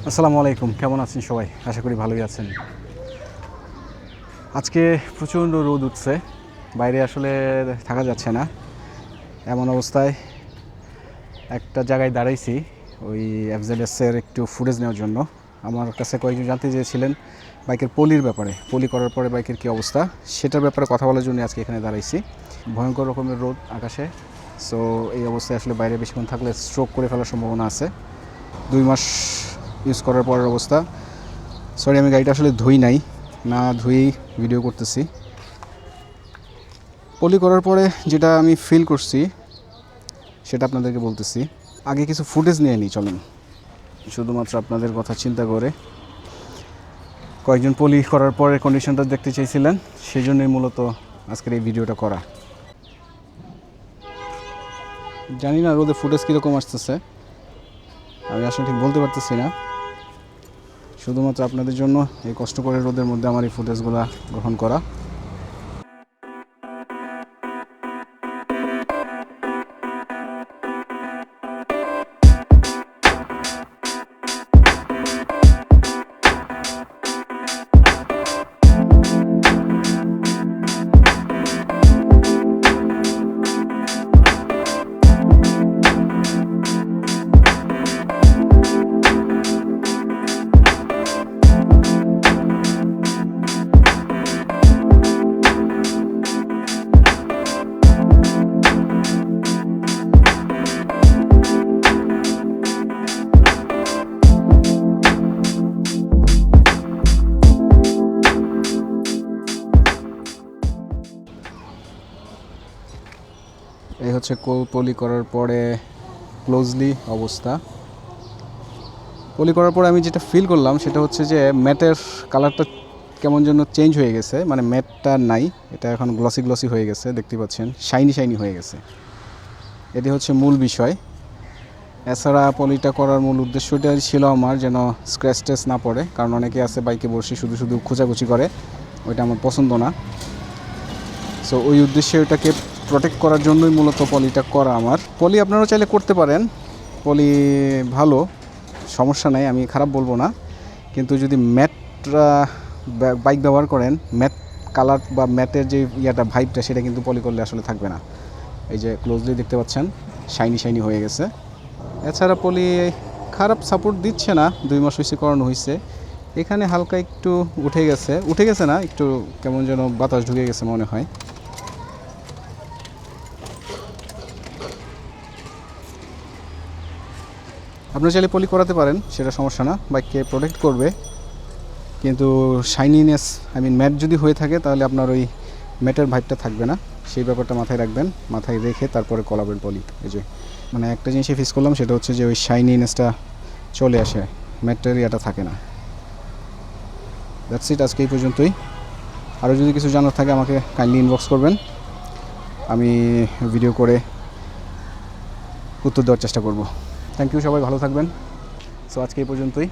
আসসালামু আলাইকুম, কেমন আছেন সবাই? আশা করি ভালোই আছেন। আজকে প্রচণ্ড রোদ উঠছে, বাইরে আসলে থাকা যাচ্ছে না। এমন অবস্থায় একটা জায়গায় দাঁড়াইছি ওই এফজেডএসের একটু ফুটেজ নেওয়ার জন্য। আমার কাছে কয়েকজন জানতে চেয়েছিলেন বাইকের পলির ব্যাপারে, পলি করার পরে বাইকের কী অবস্থা সেটার ব্যাপারে কথা বলার জন্য আজকে এখানে দাঁড়াইছি। ভয়ঙ্কর রকমের রোদ আকাশে, সো এই অবস্থায় আসলে বাইরে বেশিক্ষণ থাকলে স্ট্রোক করে ফেলার সম্ভাবনা আছে। 2 মাস ইউজ করার পরের অবস্থা। সরি, আমি গাড়িটা আসলে ধুই নাই, না ধুয়েই ভিডিও করতেছি। পলি করার পরে যেটা আমি ফিল করছি সেটা আপনাদেরকে বলতেছি। আগে কিছু ফুটেজ নিয়ে নিই, চলেন। শুধুমাত্র আপনাদের কথা চিন্তা করে। কয়েকজন পলি করার পরে কন্ডিশনটা দেখতে চাইছিলেন, সেই জন্যই মূলত আজকের এই ভিডিওটা করা। জানি না রোদে ফুটেজ কীরকম আসতেছে, আমি আসলে ঠিক বলতে পারতেছি না। শুধুমাত্র আপনাদের জন্য এই কষ্ট করে রোদের মধ্যে আমার এই ফুটেজগুলো গ্রহণ করা। এই হচ্ছে পলি করার পরে ক্লোজলি অবস্থা। পলি করার পরে আমি যেটা ফিল করলাম সেটা হচ্ছে যে ম্যাটের কালারটা কেমন যেন চেঞ্জ হয়ে গেছে, মানে ম্যাটটা নাই, এটা এখন গ্লসি গ্লসি হয়ে গেছে, দেখতে পাচ্ছেন শাইনি শাইনি হয়ে গেছে। এটি হচ্ছে মূল বিষয়। এছাড়া পলিটা করার মূল উদ্দেশ্যটাই ছিল আমার যেন স্ক্র্যাচ টেস না পড়ে, কারণ অনেকে আছে বাইকে বসে শুধু শুধু খোঁচাখুচি করে, ওইটা আমার পছন্দ না। সো ওই উদ্দেশ্যে ওইটাকে প্রোটেক্ট করার জন্যই মূলত পলিটা করা আমার। পলি আপনারা চাইলে করতে পারেন, পলি ভালো, সমস্যা নাই, আমি খারাপ বলবো না। কিন্তু যদি ম্যাট বাইক ব্যবহার করেন, ম্যাট কালার বা ম্যাটের যে ভাইবটা সেটা কিন্তু পলি করলে আসলে থাকবে না। এই যে ক্লোজলি দেখতে পাচ্ছেন শাইনি শাইনি হয়ে গেছে। এছাড়া পলি খারাপ সাপোর্ট দিচ্ছে না, 2 মাস হয়েছে করানো হয়েছে। এখানে হালকা একটু উঠে গেছে না, একটু কেমন যেন বাতাস ঢুকে গেছে মনে হয়। আপনি চাইলে পলি করাতে পারেন, সেটা সমস্যা না, বাইককে প্রোটেক্ট করবে। কিন্তু শাইনিনেস ম্যাট যদি হয়ে থাকে তাহলে আপনার ওই ম্যাটের ভাইবটা থাকবে না। সেই ব্যাপারটা মাথায় রাখবেন, মাথায় রেখে তারপরে করাবেন পলি। এই যে একটা জিনিসই ফেস করলাম, সেটা হচ্ছে যে ওই শাইনিনেসটা চলে আসে, ম্যাটের থাকে না। দ্যাটস ইট, আজকে এই পর্যন্তই। আরও যদি কিছু জানার থাকে আমাকে কাইন্ডলি ইনবক্স করবেন, আমি ভিডিও করে উত্তর দেওয়ার চেষ্টা করব। থ্যাংক ইউ, সবাই ভালো থাকবেন। সো আজকে এই পর্যন্তই।